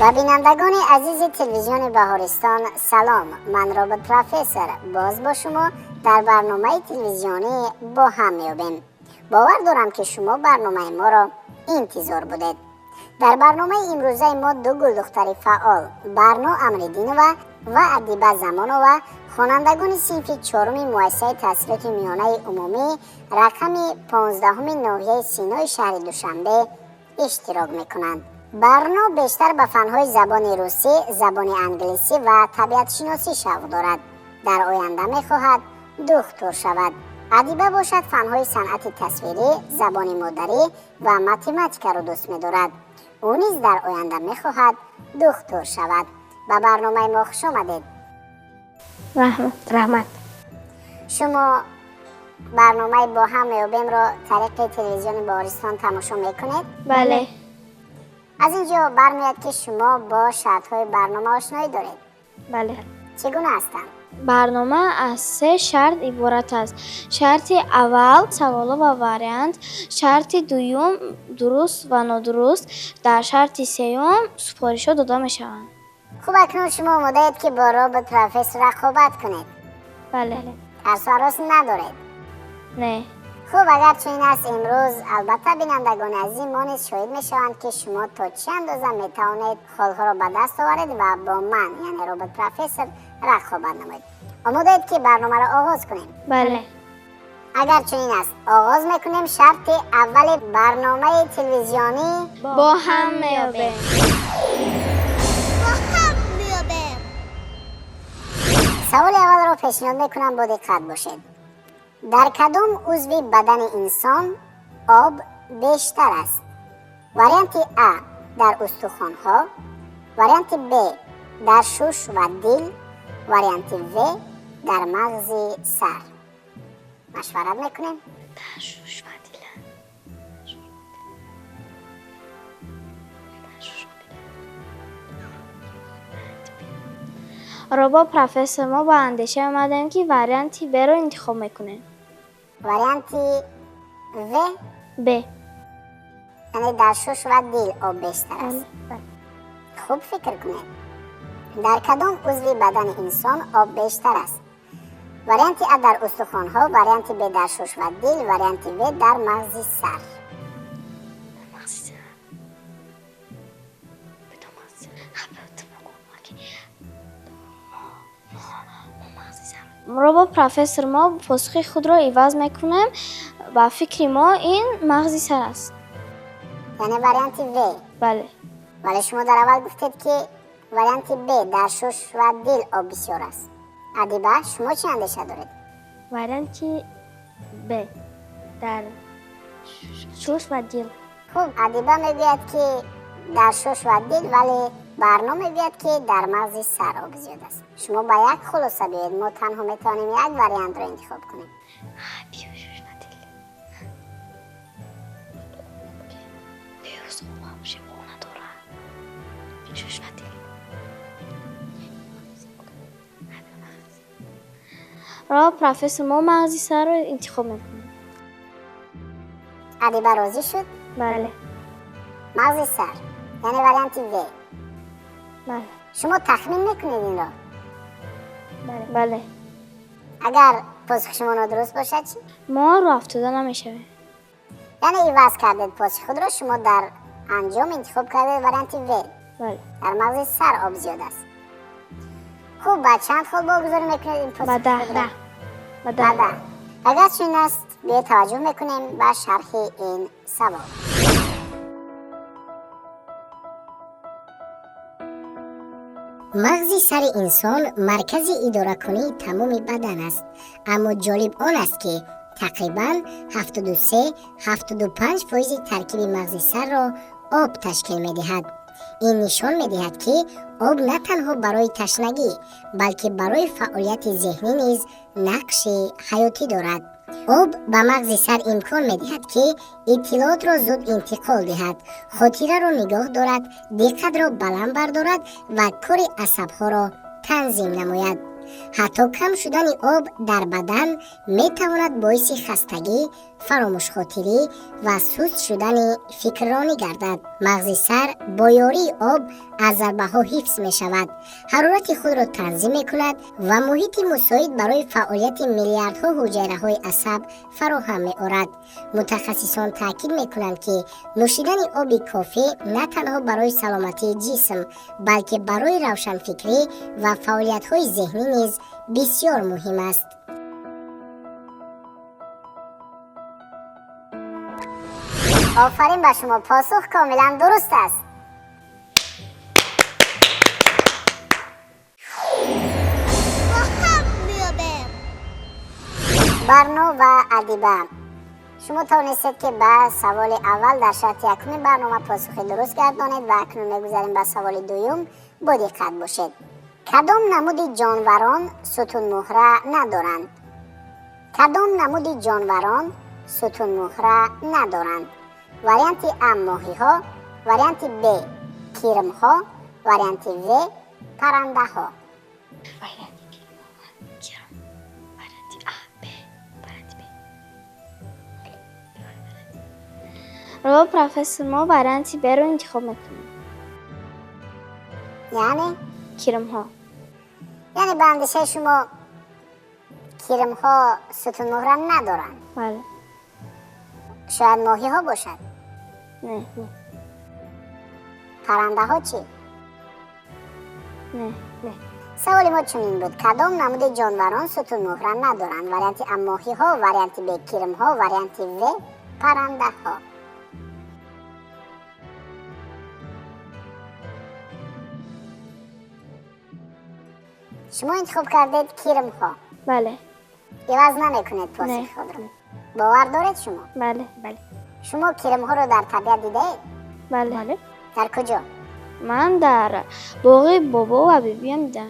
و بینندگان عزیز تلویزیون بهارستان سلام. من رابط پروفسور باز با شما در برنامه تلویزیونی با هم میابیم. باور دارم که شما برنامه ما را انتظار بودید. در برنامه امروزه ما دو گل دختر فعال برنا امردینова و ادیبه زمانова خوانندگان صنف چهارم مؤسسه تحصیلات میانه عمومی رقم 15 ناحیه سینای شهر دوشنبه اشتراک میکنند. برنا بیشتر به فنهای زبان روسی، زبان انگلیسی و طبیعت شناسی شوق دارد. در آینده میخواهد دکتر شود. ادیبه باشد فنهای صنعت تصویری، زبان مادری و متماتیک را دوست می‌دارد. او نیز در آینده می‌خواهد دکتر شود. به برنامه ما خوش آمدید. رحمت. شما برنامه با هم میابیم را طریق تلویزیون بهارستان تماشا میکنید؟ بله. از اینجا برمیاد که شما با شرط‌های برنامه آشنایی دارید. بله. چگونه هستند؟ برنامه از 3 شرط عبارت است. شرط اول سوال و واریانت، شرط دوم درست و نادرست، در شرط سوم سفارش‌ها داده می‌شوند. خوب، اکنون شما آماده اید که با رابط پروفسور رقابت کنید؟ بله. ترس و هراس ندارید؟ نه. خوب، اگر چنین است امروز البته بینندگان عزیز ما نیز شاهد میشوند که شما تا چه اندازه میتوانید خودها را به دست آورید و با من یعنی رابط پروفسور رقابت نمایید. آماده اید که برنامه را آغاز کنیم؟ بله. اگر چنین است آغاز میکنیم. شرط اول برنامه تلویزیونی با هم میابیم. سوال اول را پیشنهاد میکنم با دقت باشید. در کدام عضو بدن انسان آب بیشتر است؟ واریانت ا در استخوان‌ها، واریانت ب در شش و دل، واریانت و در مغز سر. مشورت میکنیم؟ در شش و دل. رابا پروفسور ما با اندیشه آمدیم که واریانت ب رو انتخاب میکنه. واریانت و ب یعنی در شش و دل آب بیشتر است. خوب فکر کنید. در کدام عضو بدن انسان آب بیشتر است؟ واریانت ا در استخوان‌ها، واریانت ب در شش و دل، واریانت و در مغز سر. رابا پروفسور ما پاسخ خود را عوض میکنیم و فکر ما این مغز سر است. یعنی واریانت و. بله. ولی شما در اول گفتید که واریانت ب در شش و دل آب بسیار است. ادیبه شما چه اندیشه دارید؟ واریانت ب در شش و دل. خوب، ادیبه میگوید که در شش و دل ولی برنامه میگوید که در مغز سر آب زیاد است. شما با یک خلاصه بیاید. ما تنها میتوانیم یک واریانت را انتخاب کنیم. را پروفسور ما مغز سر رو انتخاب میکنیم. ادیبه راضی شد؟ بله. مغز سر یعنی واریانت و. بله. شما تخمین میکنید این را؟ بله. اگر پاسخ شما نادرست باشد چی؟ ما رو افتاده نمیشه. یعنی عوض کردید پاسخ خود را. شما در انجام انتخاب کردید واریانت و. بله. در مغز سر آب زیاد است. خوب، با چند خود واگذاری میکنید این پاسخ خود را؟ بده. اگر چنین است بیاید توجه میکنیم به شرح این سوال. مغز سر انسان مرکز اداره کنی تمام بدن است. اما جالب آن است که تقریباً 73-75% ترکیب مغز سر را آب تشکیل می دهد. این نشان می دهد که آب نه تنها برای تشنگی بلکه برای فعالیت ذهنی نیز نقش حیاتی دارد. آب به مغز سر امکان می دهد که اطلاعات را زود انتقال دهد، خاطره را نگاه دارد، دقت را بلند بردارد و کار عصبها را تنظیم نماید. حتی کم شدن آب در بدن می تواند باعث خستگی، فراموش خاطری و سست شدن فکر را می‌گردد. مغز سر با یاری آب از ضربه‌ها حفظ می‌شود، حرارت خود را تنظیم می‌کند و محیط مساعد برای فعالیت میلیاردها حجره‌های عصب فراهم می‌آورد. متخصصان تاکید می‌کنند که نوشیدن آب کافی نه تنها برای سلامتی جسم بلکه برای روشنفکری و فعالیت‌های ذهنی نیز بسیار مهم است. آفرین به شما، پاسخ کاملا درست است. برنو و ادیبه، شما توانستید که به سوال اول در شرط یکم برنامه پاسخ درست گردانید و اکنون می‌گذاریم به سوال دوم. با دقت باشید. کدام نمود جانوران ستون مهره ندارند؟ کدام نمود جانوران ستون مهره ندارند؟ وریانت ا ماهی‌ها، وریانت ب کرم‌ها، وریانت و پرنده‌ها. رو پروفسور ما وریانت ب رو انتخاب میکنیم. یعنی؟ کرم‌ها. یعنی به اندیشه شما کرم‌ها ستون مهره ندارند؟ بله. شاید ماهی‌ها باشد. نه. پرنده‌ها چی؟ نه. سوال ما چنین بود: کدام نمود جانوران ستون مهره ندارند؟ وریانت ا ماهی‌ها، وریانت ب کرم‌ها، وریانت و پرنده‌ها. شما انتخاب کردید کرم‌ها. بله. عوض نمی‌کنید پاسخ نه. خود را. باور دارید شما؟ بله. شما کرم‌ها رو در طبیعت دیدید؟ بله. در کجا؟ من در باغ بابا و بیبیم دیدم.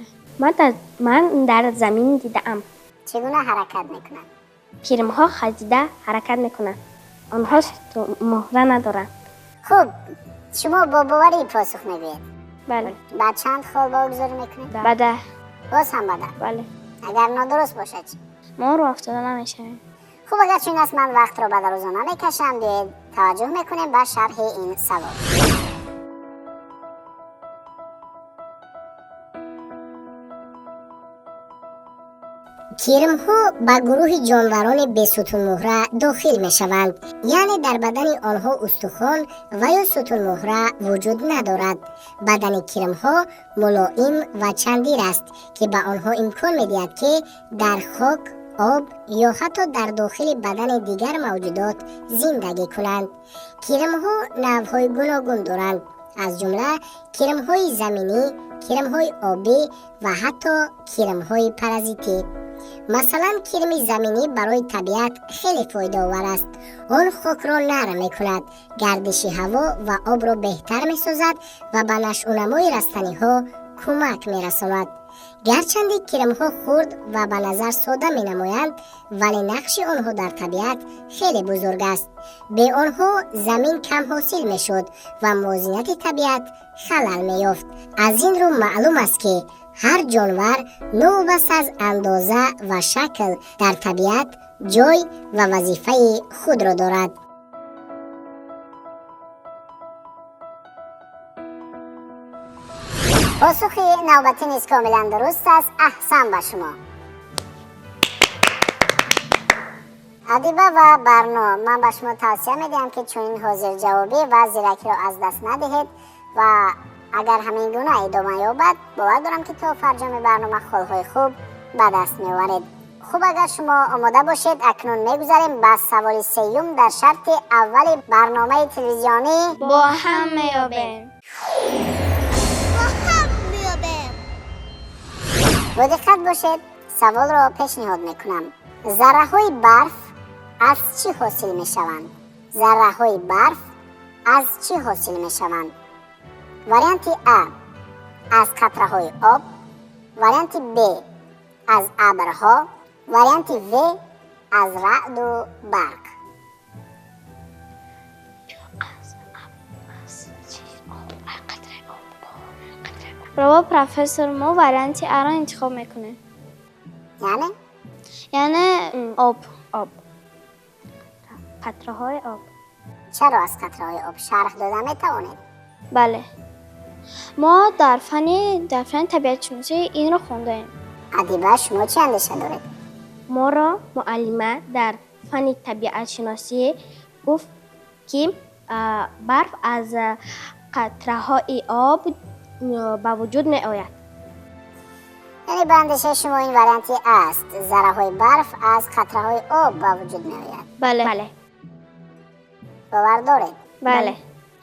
من در زمین دیدم. چگونه حرکت میکنند؟ کرم‌ها خزیده حرکت میکنند. آنها مهره ندارند. خوب، شما با باوری پاسخ میگویید. بله. بعد چند خال واگذاری میکنید؟ بده. باز هم بده. بله. اگر نادرست باشد چی؟ ما رو افتاده نمیشه. خوب، اگر چون است من وقت رو به روزانه میکشم، بیاید توجه میکنیم به شرح این سوال. کرم‌ها به گروه جانوران بی‌ستون مهره داخل می‌شوند، یعنی در بدن آنها استخوان و یا ستون مهره وجود ندارد. بدن کرم‌ها ملایم و چندیر است که به آنها امکان می‌دهد که در خاک، آب یا حتی در داخل بدن دیگر موجودات زندگی کنند. کرم‌ها نوع‌های گوناگون دارند، از جمله کرم‌های زمینی، کرم‌های آبی و حتی کرم‌های پارازیتی. مثلا کرم زمینی برای طبیعت خیلی فایده آور است. آن خاک را نرم می کند، گردش هوا و آب را بهتر می سازد و به نشو و نمای رستنی ها کمک می رساند. گرچند کرم ها خرد و به نظر ساده می نمایند، ولی نقش آنها در طبیعت خیلی بزرگ است. به آنها زمین کم حاصل می شد و موازنیت طبیعت خلل می یافت. از این رو معلوم است که هر جانور نوع بس از اندازه و شکل در طبیعت جای و وظیفه خود را دارد. پاسخ نوبتی نیز کاملا درست است. احسن به شما. ادیبه و برنو، من به شما توصیه میدهم که چون این حاضر جوابی و زیرکی را از دست ندهید و اگر همین گونه ادامه یابد، باور دارم که تا فرجام برنامه خالهای خوب به دست می‌آورید. خوب، اگر شما آماده باشید، اکنون می‌گذاریم به سوال سوم در شرط اول برنامه تلویزیونی با هم میابیم. با دقت باشید، سوال را پیشنهاد میکنم. ذره‌های برف از چی حاصل میشوند؟ ذره‌های برف از چی حاصل میشوند؟ وریانت ا از قطره‌های آب، وریانت ب از ابرها، وریانت و از رعد و برق. رو پروفسور ما وریانت ا را انتخاب میکنه. یعنی یعنی آب. قطره‌های آب. چرا از قطره‌های آب شرح دادن میتوانید؟ بله. ما در فن طبیعت شناسی این را خوندیم. ادیبه شما چه اندیشه دارید؟ ما را معلمه در فن طبیعت شناسی گفت که برف از قطره‌های آب به وجود می آید. یعنی به اندیشه شما این وریانتی است ذره های برف از قطره های آب به وجود می آید. بله. بله. باور دارید؟ بله.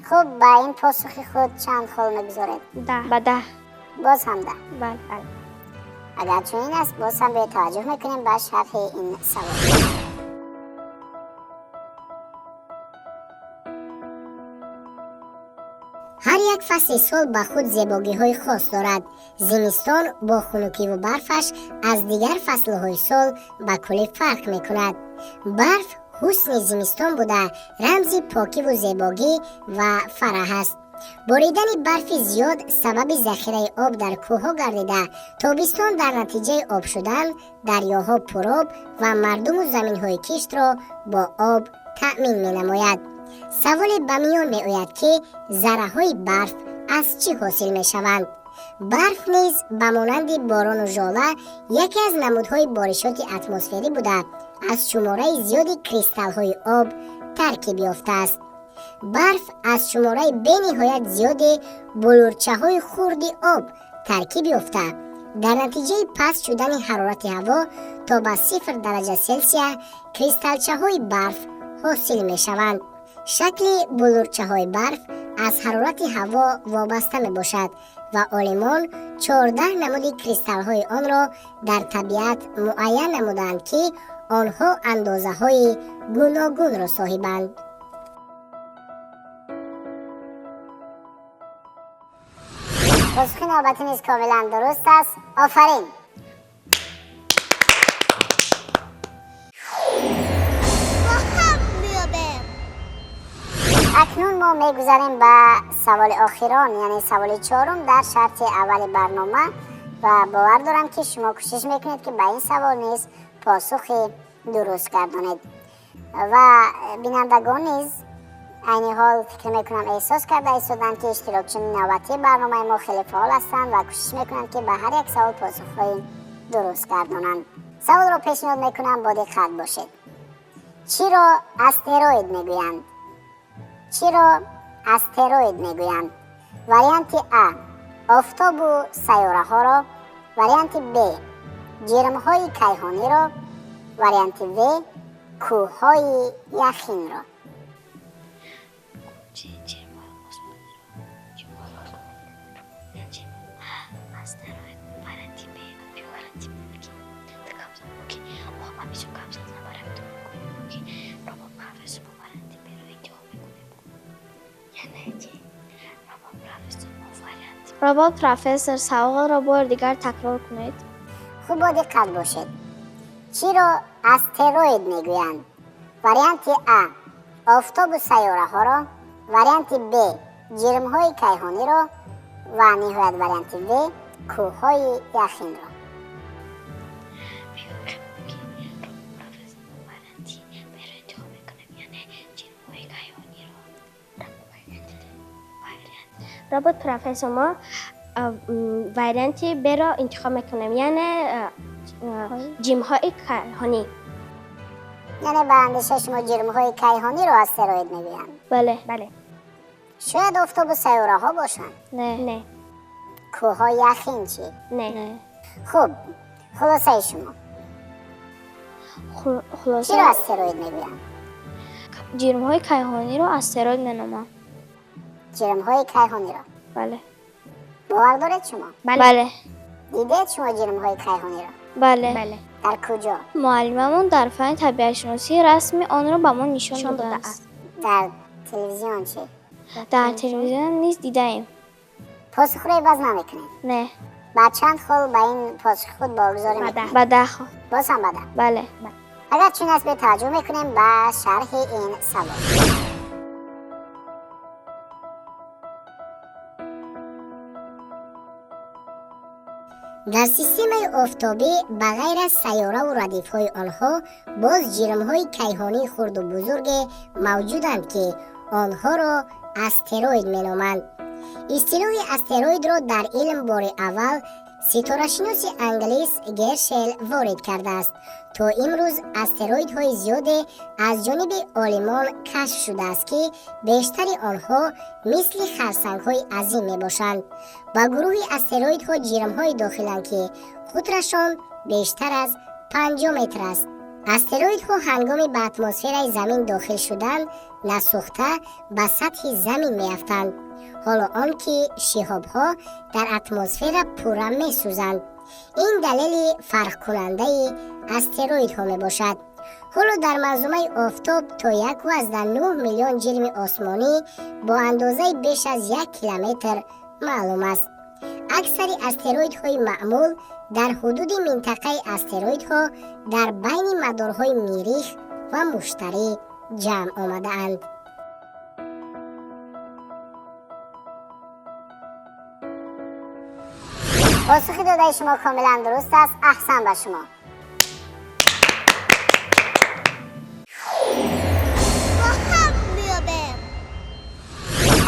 خب به این پاسخ خود چند خال میگذارید؟ 10. به 10. باز هم 10. بله. بله. اگر چنین است باز هم به توجه میکنیم به شرح این سوال. هر یک فصل سال به خود زیبایی های خاص دارد. زمستان با خنکی و برفش از دیگر فصل های سال به کلی فرق می کند. برف حسن زمستان بوده رمز پاکی و زیبایی و فرح است. باریدن برف زیاد سبب ذخیره آب در کوهها گردیده تابستان در نتیجه آب شدن دریاها پرآب و مردم و زمین‌های کشت را با آب تأمین می‌نماید. سوال به میان می‌آید که ذره‌های برف از چی حاصل می‌شوند؟ برف نیز به مانند باران و ژاله یکی از نمودهای بارشات اتمسفری بوده از شماره زیادی کریستال‌های آب ترکیب یافته است. برف از شماره بی‌نهایت زیاد بلورچه‌های خرد آب ترکیب یافته در نتیجه پست شدن حرارت هوا تا به 0 درجه سلسیوس کریستالچه‌های برف حاصل می‌شوند. شکل بلورچه‌های برف از حرارت هوا وابسته می‌باشد و عالمان 14 نمود کریستال‌های آن را در طبیعت معین نمودند که آنها اندازه‌های گوناگون را صاحبند. پاسخ نوبتی نیز کاملا درست است. آفرین. اکنون ما میگذاریم به سوال آخران یعنی سوال 4 در شرط اول برنامه و باور دارم که شما کوشش میکنید که به این سوال نیز پاسخ درست گردانید و بینندگان نیز عین حال فکر میکنم احساس کرده ایستادند که اشتراکچیان نوبتی برنامه ما خیلی فعال هستند و کوشش میکنند که به هر یک سوال پاسخ درست گردانند. سوال را پیشنهاد میکنم با دقت باشید. چی را استروید میگویند؟ چی را استروید میگویند؟ وریانت ا آفتاب و سیاره ها را، وریانت ب جرم های کیهانی را، وریانت و کوه های یخین را. رابط پروفسور سوال را بار دیگر تکرار کنید. خوب با دقت باشید. چی را استروید میگویند؟ وریانت ا آفتاب و سیاره ها را، وریانت ب جرم های کیهانی را و نهایت وریانت و کوه های یخین را. رابط پروفسور ما وریانت ب را انتخاب میکنم یعنی جرم های کیهانی. یعنی به اندیشه شما جرم های کیهانی را استروید میگویند؟ بله. بله. شاید آفتاب و سیاره ها باشند. نه. کوه های یخین چی؟ نه. خوب خلاصه شما چی را استروید میگویند؟ جرم های کیهانی را استروید مینامند. جرم های کیهانی را. بله. باور دارید شما؟ بله. دیدید شما جرم های کیهانی را؟ بله. در کجا؟ معلممون در فن طبیعت شناسی رسمی آن را به ما نشان داده است. در تلویزیون چی؟ در تلویزیون نیز دیدیم. پاسخ را عوض نمیکنید؟ نه. بعد چند خال به این پاسخ خود باگذاری میکنید؟ به 10. باز هم به 10. بله. اگر چون است به توجه میکنیم به شرح این سوال. дар системаи офтобӣ ба ғайр аз сайёра ва радифҳои онҳо боз ҷирмҳои кайҳонии хурду бузурге мавҷуданд ки онҳоро астероид меноманд. истилоҳи астероидро дар илм бори аввал ситорашиноси англис Гершел ворид кардааст. то имрӯз астероидҳои зиёде аз ҷониби олимон кашф шудааст ки бештари онҳо мисли харсангҳои азим мебошанд. ба гурӯҳи астероидҳо ҷирмҳои дохиланд ки қутрашон бештар аз 50 метр аст. астероидҳо ҳангоми ба атмосфераи замин дохил шудан насӯхта ба сатҳи замин меафтанд, ҳоло он ки шиҳобҳо дар атмосфера пурра месӯзанд. ин далели фарқкунандаи астероидҳо мебошад. ҳоло дар манзумаи офтоб то 1,9 миллион ҷирми осмонӣ бо андозаи беш аз 1 километр маълум аст. аксари астероидҳои маъмул дар ҳудуди минтақаи астероидҳо дар байни мадорҳои миррих ва муштарӣ ҷамъ омадаанд. посухи додаи шумо комилан дуруст аст. аҳсан ба шумо.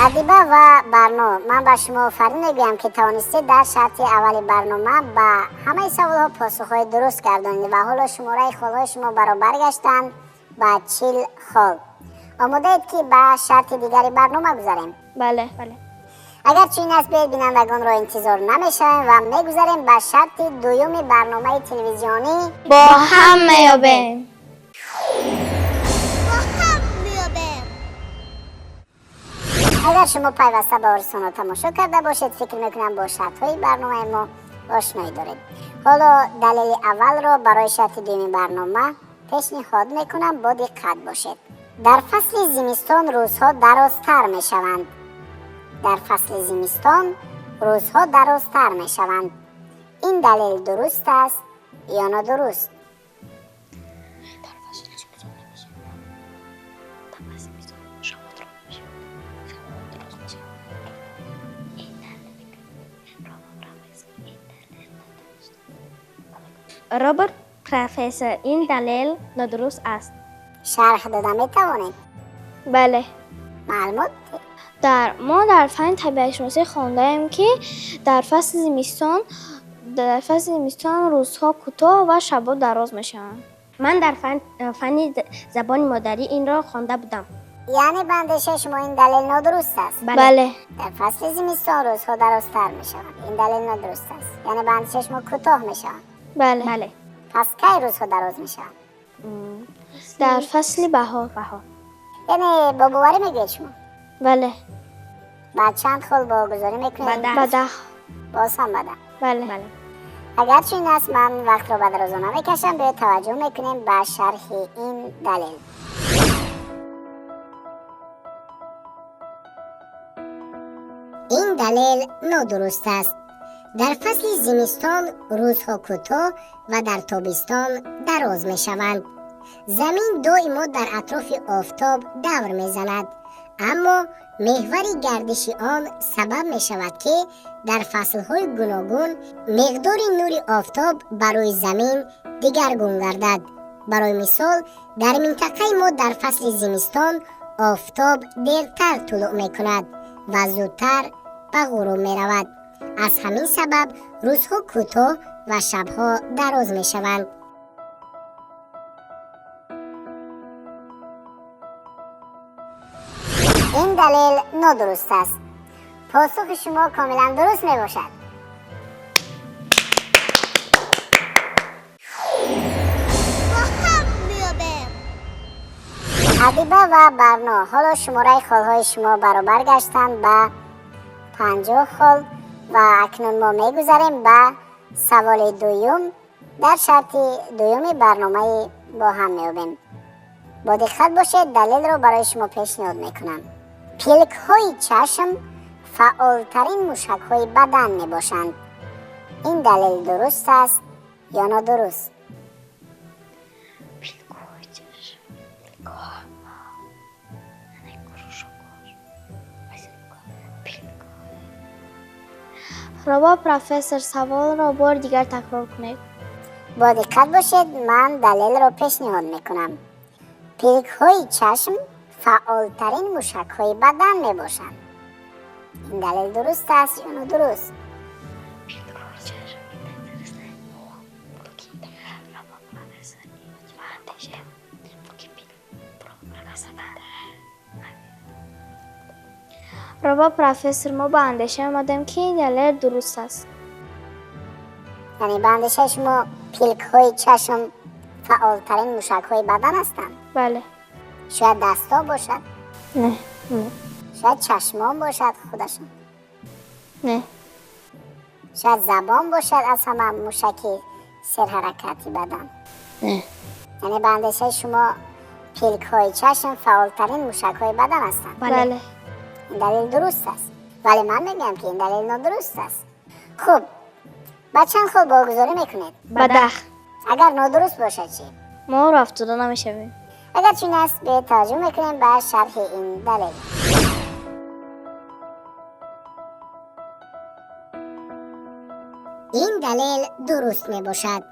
адиба ва барно, ман ба шумо офарин мегӯям ки тавонистед дар шарти аввали барнома ба ҳамаи саволҳо посухҳои дуруст гардонед ва ҳоло шумораи холҳои шумо баробар гаштанд ба 40 хол. омодаед ки ба шарти дигари барнома гузарем? бале. агар чунин аст, биёед бинандагонро интизор намешавем ва мегузарем ба шарти дуюми барномаи телевизионӣ бо ҳам меёбем. агар шумо пайваста ба орисонро тамошо карда бошед, фикр мекунам бо шартҳои барномаи мо ошноӣ доред. ҳоло далели аввалро барои шарти дуюми барнома пешниҳод мекунам, бо диққат бошед. дар фасли зимистон рӯзҳо дарозтар мешаванд. дар фасли зимистон рӯзҳо дарозтар мешаванд. ин далел дуруст аст ё нодуруст? роберт профессор, ин далел нодуруст аст. шарҳ дода метавонед? бале. маълумот мо дар фанни табиатшуносӣ хондаем ки дар фасли зимистон рӯзҳо кӯтоҳ ва шабҳо дароз мешаванд. ман дар фанни забони модарӣ инро хонда будам. яъне ба андешаи шумо ин далел нодуруст аст? бале. дар фасли зимистон рӯзҳо дарозтар мешаванд. ин далел нодуруст аст. яъне ба андешаи шумо кӯтоҳ мешаванд. бале. пас кай рӯзҳо дароз мешаванд? дар фасли баҳор. яъне бо боварӣ мегӯед шумо? бале. ба чанд хол богузорӣ мекунед? ба 10. боз ҳам ба 10. бале. агар чунин аст, ман вақтро ба дароза намекашам. биёед таваҷҷӯҳ мекунем ба шарҳи ин далел. ин далел нодуруст аст. дар фасли зимистон рӯзҳо кӯтоҳ ва дар тобистон дароз мешаванд. замин доимо дар атрофи офтоб давр мезанад, аммо меҳвари гардиши он сабаб мешавад ки дар фаслҳои гуногун миқдори нури офтоб ба рӯи замин дигаргун гардад. барои мисол, дар минтақаи мо дар фасли зимистон офтоб дертар тулӯъ мекунад ва зудтар ба ғуруб меравад. аз ҳамин сабаб рӯзҳо кӯтоҳ ва шабҳо дароз мешаванд. ин далел нодуруст аст. посухи шумо комилан дуруст мебошад. адиба ва барно, ҳоло шумораи холҳои шумо баробар гаштанд ба 50 хол ва акнун мо мегузарем ба саволи дуюм дар шарти дуюми барномаи бо ҳам меёбем. бо диққат бошед, далелро барои шумо пешниҳод мекунам. пилкҳои чашм фаъолтарин мушакҳои бадан мебошанд. ин далел дуруст аст ё нодуруст? ربا پروفسور سوال را بار دیگر تکرار کنید. با دقت باشید، من دلیل را پیشنهاد میکنم. پلک های چشم فعالترین موشک های بدن می باشند. این دلیل درست است یا نادرست؟ ربا پروفسور ما به اندیشه آمدیم که این دلیل درست است. یعنی به اندیشه شما پلک های چشم فعالترین موشک های بدن هستند؟ بله. شاید دستا باشد، نه. شاید چشمان باشد خودشون، نه. شاید زبان باشد از همه موشکی سر حرکتی بدن. نه. یعنی به اندیشه شما پلک های چشم فعالترین موشک های بدن هستند. بله. این دلیل درست است، ولی من میگم که این دلیل نادرست است. خب بچه‌ها خود واگذاری میکنید. بده. اگر نادرست باشد چی؟ ما رو افتاده نمیشویم. اگر چون است به توجه میکنیم به شرح این دلیل. این دلیل درست می باشد.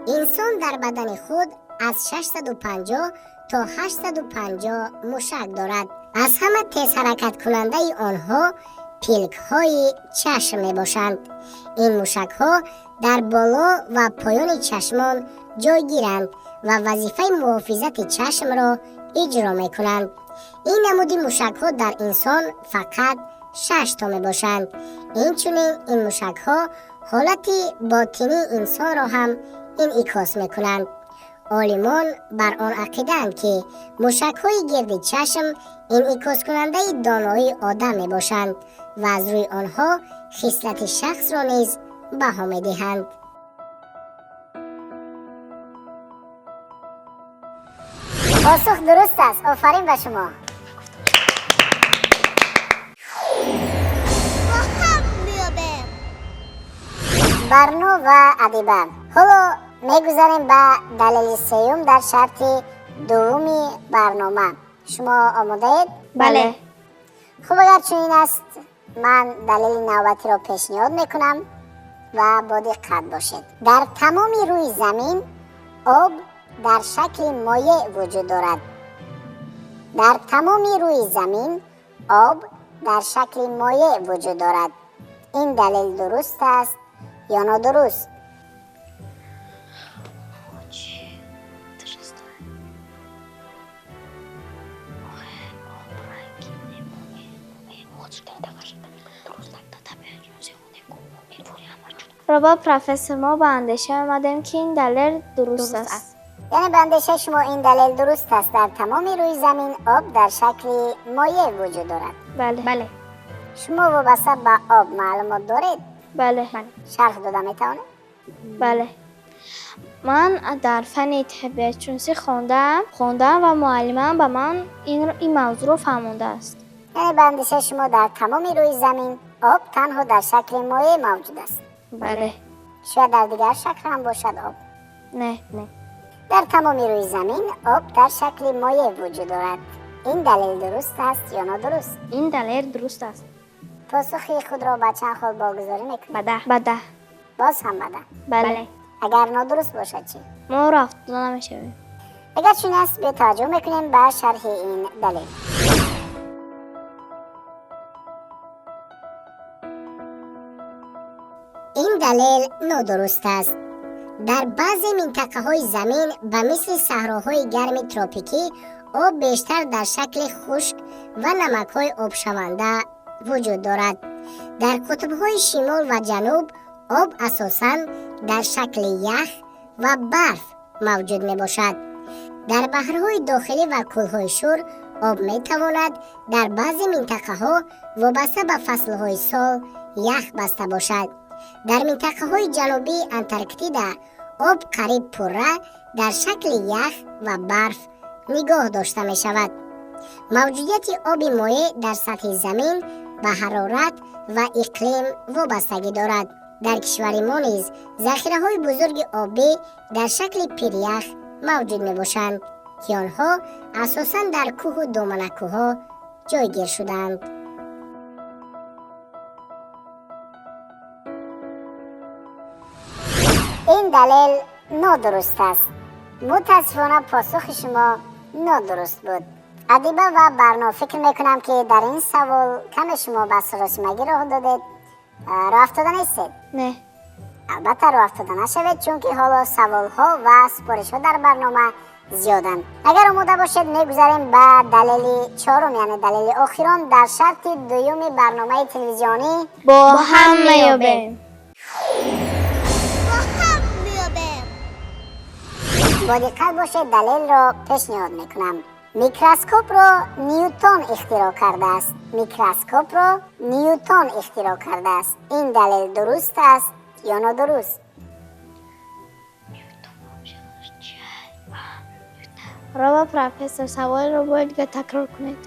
انسان در بدن خود از 650 تا 850 موشک دارد. از همه تیز حرکت کننده آنها پلک های چشم می باشند. این موشک ها در بالا و پایان چشمان جای گیرند و وظیفه محافظت چشم را اجرا می کنند. این نمودی موشک ها در انسان فقط 6 تا می باشند. اینچنین این موشک ها حالت باطنی انسان را هم انعکاس می کنند. عالمان بر آن عقیده‌اند که موشک های گرد چشم انعکاس کننده دانایی آدم می باشند و از روی آنها خصلت شخص را نیز بها می دهند. پاسخ درست است. آفرین به شما. برنو و ادیبه. حالا میگذاریم به دلیل سیوم در شرط دومی برنامه. شما آماده اید؟ بله. خب اگر چنین است من دلیل نوبتی را پیشنهاد میکنم و با دقت باشید. در تمام روی زمین آب در شکل مایع وجود دارد. در تمام روی زمین آب در شکل مایع وجود دارد. این دلیل درست است یا نادرست؟ ربا پروفسور ما به اندیشه آمدیم که این دلیل درست است. یعنی به اندیشه شما این دلیل درست است. در تمام روی زمین آب در شکل مایع وجود دارد. بله. شما وابسته به آب معلومات دارید؟ بله. شرح داده میتوانید؟ بله. من در فن طبیعت شناسی خوندم و معلمم به من این موضوع رو فهمونده است. یعنی به اندیشه شما در تمام روی زمین آب تنها در شکل مایع موجود است. بله. شاید در دیگر شکل هم باشد آب. نه. در تمام روی زمین آب در شکل مایع وجود دارد. این دلیل درست است یا نادرست؟ این دلیل درست است. پاسخی خود را بچه خود واگذاری میکنید؟ بده. باز هم بده. بله. اگر نادرست باشد چی؟ ما رو افتاده نمیشویم. اگر چون است به توجه میکنیم به شرح این دلیل. این دلیل نادرست است. در بعضی منطقه های زمین به مثل صحراهای گرم تروپیکی آب بیشتر در شکل خشک و نمک های آب شونده وجود دارد. در قطب های شمال و جنوب آب اساساً در شکل یخ و برف موجود می باشد. در بحرهای داخلی و کلهای شور آب می تواند در بعضی منطقه ها وابسته به فصل های سال یخ بسته باشد. در منطقه های جنوبی انتارکتیدا آب قریب پره در شکل یخ و برف نگاه داشته می شود. موجودیت آب مایع در سطح زمین به حرارت و اقلیم وابستگی دارد. در کشور ما نیز ذخیره‌های بزرگ آبی در شکل پیریخ موجود می باشند که آنها اساساً در کوه و دامنه‌کوه‌ها جایگیر شدند. دلیل نادرست است. متاسفانه پاسخ شما نادرست بود. ادیبه و برنا فکر میکنم که در این سوال کم شما به سراسیمگی راه دادید. راه افتاده نیستید؟ نه. البته راه افتاده نشوید چون که حالا سوال ها و سپارش ها در برنامه زیادند. اگر آماده باشید میگذاریم به دلیل چهارم، یعنی دلیل آخرم در شرط دوم برنامه تلویزیونی با هم میابیم. با دقت باشید دلیل را پیشنهاد میکنم. میکروسکوپ را نیوتن اختراع کرده است. میکروسکوپ را نیوتن اختراع کرده است. این دلیل درست است یا نادرست؟ رابا پروفسور سوال رو باید دیگه تکرار کنید.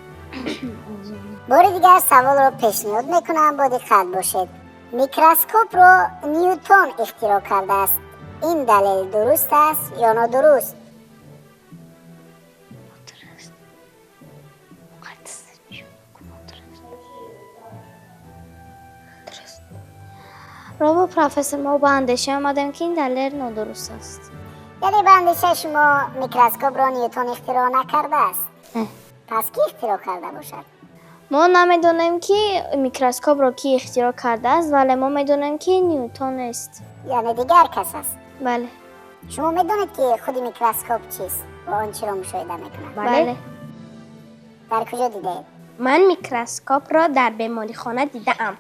بار دیگر سوال را پیشنهاد میکنم با دقت باشید. میکروسکوپ را نیوتن اختراع کرده است. این دلیل درست است یا نادرست؟ رابا پروفسور ما با اندیشه آمدیم که این دلیل نادرست است. یعنی به اندیشه شما میکروسکوپ را نیوتن اختراع نکرده است؟ پس کی اختراع کرده باشد؟ ما نمیدونیم که میکروسکوپ را کی اختراع کرده است، ولی ما میدونیم که نیوتن است. یعنی دیگر کس است؟ بله. شما میدونید که خود میکروسکوپ چیست و آن چی را مشاهده میکند؟ بله. در کجا دیدید؟ من میکروسکوپ را در بیماری خانه دیدم.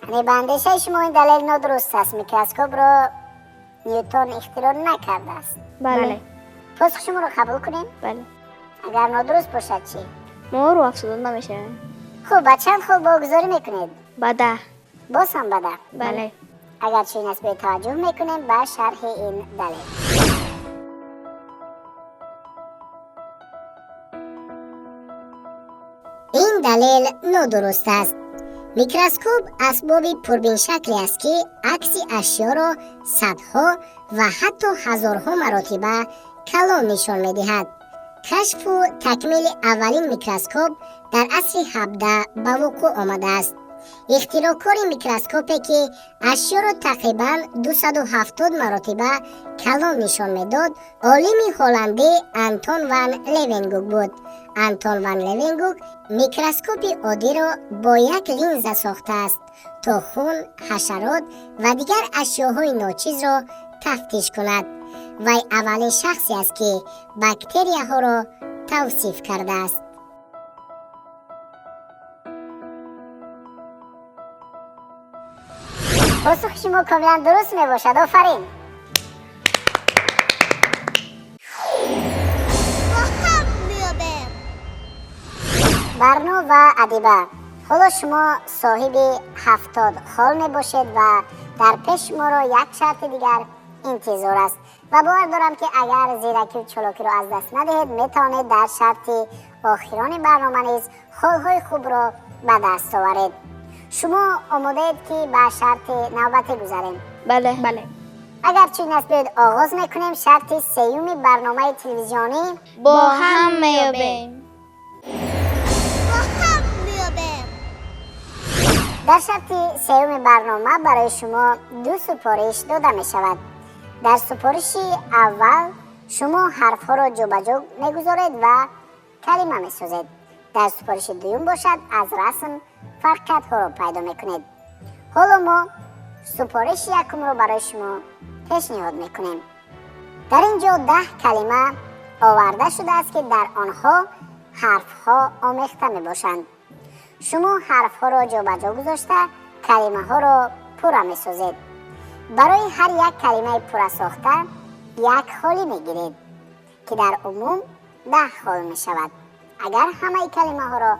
یعنی به اندیشه شما این دلیل نادرست است. میکروسکوپ را نیوتن اختراع نکرده است. بله. پاسخ شما را قبول کنیم؟ بله. اگر نادرست باشد چی؟ ما رو افسوده نمیشه. خوب، به چند خود واگذاری میکنید؟ بده. باز هم بده. بله. اگر چی این است به توجه میکنیم به شرح این دلیل. این دلیل نادرست است. میکروسکوپ اسباب پربین شکلی است که عکس اشیا را صدها و حتی هزارها مراتب کلان نشان میدهد. کشف و تکمیل اولین میکروسکوپ در عصر 17 به وقوع آمده است. اختراعکار میکروسکوپی که اشیا را تقریبا 270 مراتب کلان نشان میداد عالم هلندی آنتون وان لیونگوک بود. آنتون وان لیونگوک میکروسکوپ عادی را با یک لنز ساخته است تا خون، حشرات و دیگر اشیاهای ناچیز را تفتیش کند. وی اولین شخصی است که باکتریاها را توصیف کرده است. پاسخ شما کاملا درست می باشد. آفرین. برنا و ادیبه، حالا شما صاحب 70 خال می باشید و در پیش ما را یک شرط دیگر انتظار است و باور دارم که اگر زیرکی و چلاکی را از دست ندهید می توانید در شرط آخران برنامه نیز خالهای خوب را به دست آورید. شما آماده اید که به شرط نوبتی گذاریم؟ بله. بله. اگر چون است بیاید آغاز میکنیم شرط سیوم برنامه تلویزیونی با هم میابیم. در شرط سیوم برنامه برای شما 2 سپارش داده می شود. در سپارش اول شما حرف ها را جابجا میگذارید و کلمه می سازید. در سپارش دوم باشد از رسم فرقیت ها را پیدا میکنید. حالا ما سپارش یکم را برای شما پیشنهاد میکنیم. در اینجا 10 کلمه آورده شده است که در آنها حرف ها آمیخته می باشند. شما حرف ها را جابجا گذاشته کلمه ها را پوره می سازید. برای هر یک کلمه پوره ساخته یک خالی می گیرید که در عموم 10 خال می شود. اگر همه کلمه ها را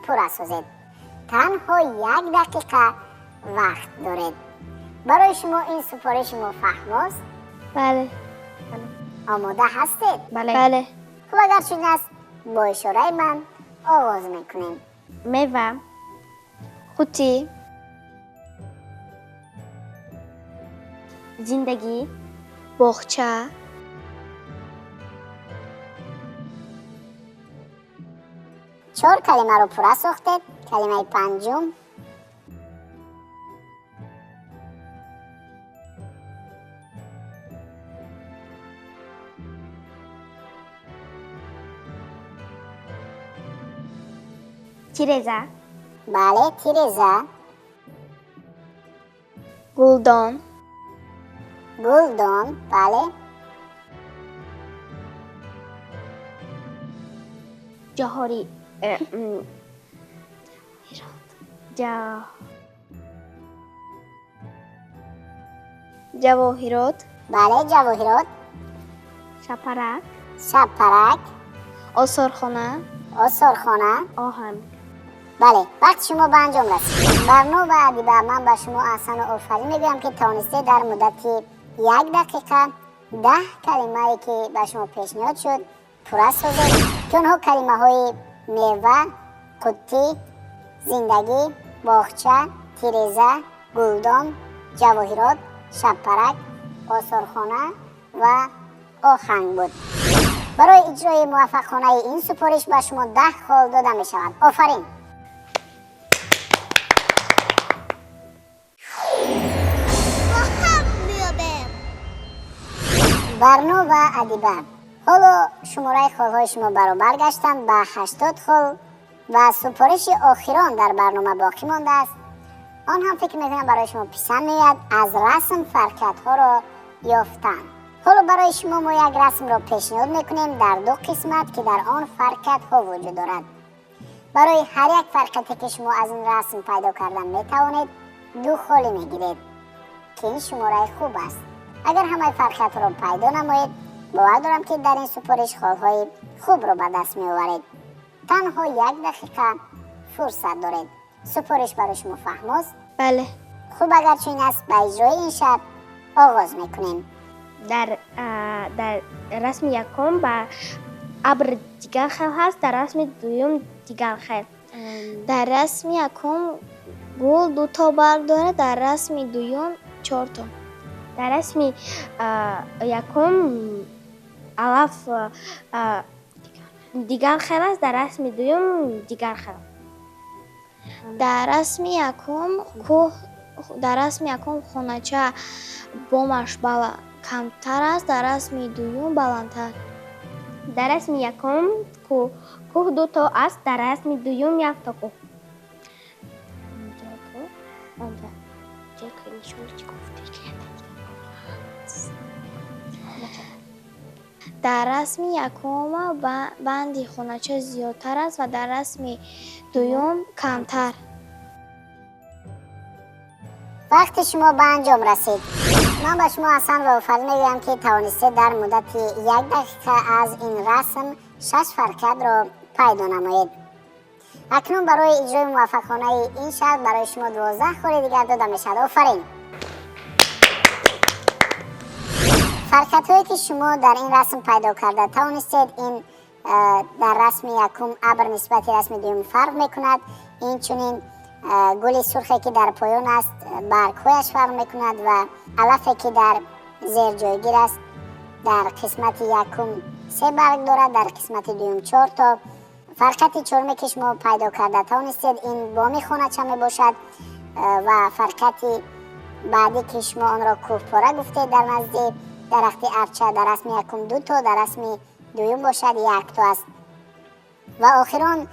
پوره سازید تنها 1 دقیقه وقت دارید. برای شما این سپارش مفهم است؟ بله. آماده هستید؟ بله. خب اگر چون است با اشاره من آغاز میکنیم. میوه، قوطی، زندگی، باغچه، 4 کلمه رو پوره ساختید. کلمه پنجم تیرزا. بله تیرزا. گلدان. گلدان. بله. جهاری. جواهرات. بله جواهرات. شپرک. شپرک. آثارخانه. آثارخانه. آهن. بله وقت شما به انجام رسید. برنو و ادیبه من به شما احسان و آفرین میگویم که توانسته در مدت 1 دقیقه 10 کلمه ای که به شما پیشنهاد شد پوره سازید که اونها کلمه های میوه، قوطی، زندگی، باغچه، تیرزه، گلدان، جواهرات، شپرک، آثارخانه و آهنگ بود. برای اجرای موفقانه این سپارش به شما 10 خال داده می شود. آفرین. برنو و ادیبه حالا شماره خالهای شما برابر گشتند به 80 خال و سپارش آخران در برنامه باقی مانده است. آن هم فکر میکنم برای شما پسند میاد از رسم فرکت ها را یافتن. حالا برای شما ما یک رسم را پیشنهاد میکنیم در 2 قسمت که در آن فرکت ها وجود دارد. برای هر یک فرکتی که شما از این رسم پیدا کردن میتوانید 2 خال میگیرید که این شماره خوب است. اگر همه فرکت را پیدا نمایید باور دارم که در این سپارش خالهای خوب را به دست میآورید. تنها 1 دقیقه فرصت دارید. سپارش برای شما فهم است؟ بله. خوب اگر چنین است به اجرای این شب آغاز میکنیم. در رسم یکم با ابر دیگر خیل هست، در رسم دوم دیگر خیل. در رسم یکم گل 2 تا برگ داره، در رسم دوم 4 تا. در رسم یکم الف دیگر خیل است، در رسم دوم دیگر خیل. در رسم یکم خونچه بامش کمتر است، در رسم دوم بلندتر. در رسم یکم کوه 2 تا است، در رسم دوم 1 تا کوه. در رسم یکم بند خونچه زیادتر است و در رسم دوم کمتر. وقت شما به انجام رسید. من به شما احسان و آفرین میگویم که توانسته در مدت 1 دقیقه از این رسم 6 فرکت را پیدا نمایید. اکنون برای اجرای موفقانه این شرط برای شما 12 خال دیگر داده می شود. آفرین. فرکت هایی که شما در این رسم پیدا کرده توانستید این در رسم یکم ابر نسبت رسم دوم فرق میکند. این چنین گل سرخی که در پایان است برگ هایش فرق میکند و علفی که در زیر جایگیر است در قسمت یکم 3 برگ دارد، در قسمت دوم 4 تا. فرکت چهارمی که شما پیدا کرده توانستید این بامی خونچه می باشد و فرکت بعدی که شما آن را کوهپاره گفتید در نزد درخت ارچه در رسم یکم 2 تا، در رسم دوم باشد 1 تا است. و آخران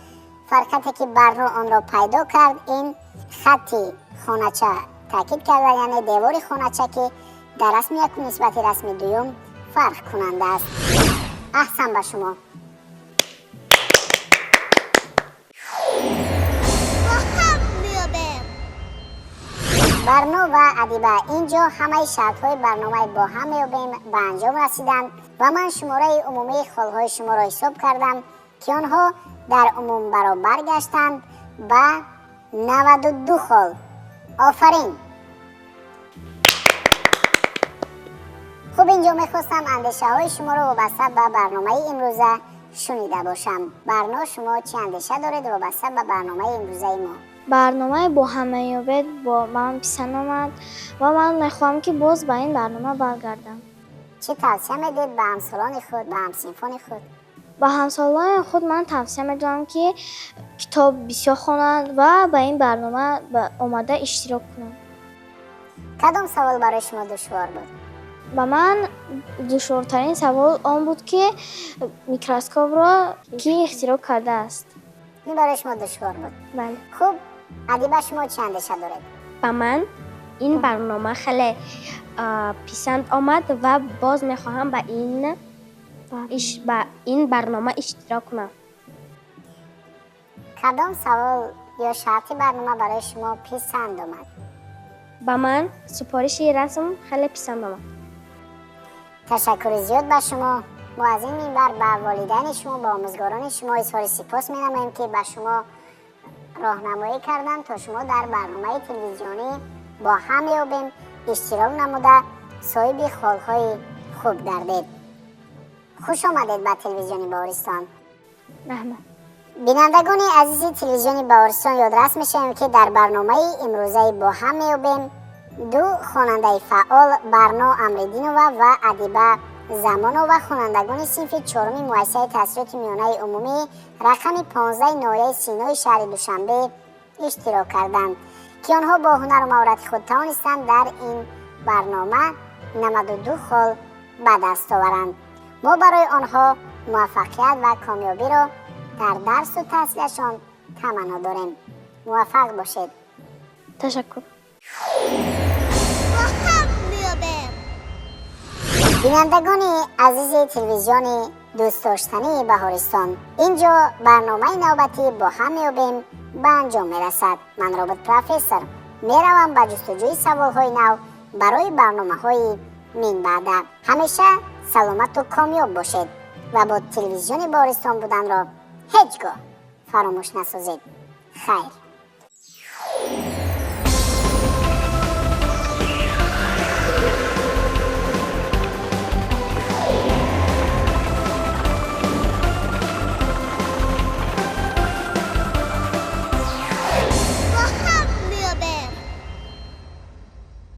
فرکتی که برنو آن را پیدا کرد این خطی خونچه تاکید کرده، یعنی دیوار خونچه که در رسم یکم نسبت رسم دوم فرق کننده است. احسن به شما. برنو و ادیبه اینجا همه شرط های برنامه با هم میابیم به انجام رسیدند و من شماره عمومی خالهای شما را حساب کردم که آنها در عموم برابر گشتند به 92 خال. آفرین. خوب اینجا میخواستم اندیشه های شما را وابسته به برنامه امروزه شنیده باشم. برنامه شما چه اندیشه دارید وابسته به برنامه امروزه ما؟ برنامه با همه یابد با من پسند آمد و من میخواهم که باز به این برنامه برگردم. چه توصیه میدید به همسالان خود، به همصنفان خود؟ به همسالان خود من توصیه میدم که کتاب بسیار خوانند و به این برنامه آمده اشتراک کنند. کدام سوال برای شما دشوار بود؟ به من دشوارترین سوال آن بود که میکروسکوپ را کی اختراع کرده است. این برای شما دشوار بود. بله. خوب، ادیبه شما چه اندیشه دارید؟ با من این برنامه خیلی پسند آمد و باز میخواهم به این برنامه اشتراک کنم. کدام سوال یا شرط برنامه برای شما پسند آمد؟ با من سپارش رسم خیلی پسند آمد. تشکر زیاد به شما. ما از این منبر به والدین شما، به آموزگاران شما اظهار سپاس می‌نماییم که به شما راهنمایی کردن تا شما در برنامه تلویزیونی با هم یابیم اشتراک نموده صاحب حال‌های خوب گردید. خوش آمدید به تلویزیون باورستان. رحمت. بینندگان عزیز تلویزیون باورستان، یادرس میشیم که در برنامه امروزه با هم میابیم دو خواننده فعال، برنا امردینووا و ادیبه زمانووا، خوانندگان صنف چهارم مؤسسه تحصیلات میانه عمومی رقم 15 ناحیه سینای شهر دوشنبه اشتراک کردند که آنها با هنر و مهارت خود توانستند در این برنامه 92 خال به دست آورند. ما برای آنها موفقیت و کامیابی را در درس و تحصیلشان تمنا داریم. موفق باشید. تشکر. بینندگان عزیز تلویزیون دوست داشتنی بهارستان، اینجا برنامه نوبتی با هم میابیم به انجام میرسد. من رابط پروفسور میروم به جستجوی سوالهای نو برای برنامه های من بعد. همیشه سلامت و کامیاب باشید و با تلویزیون بهارستان بودن را هیچگاه فراموش نسازید. خیر.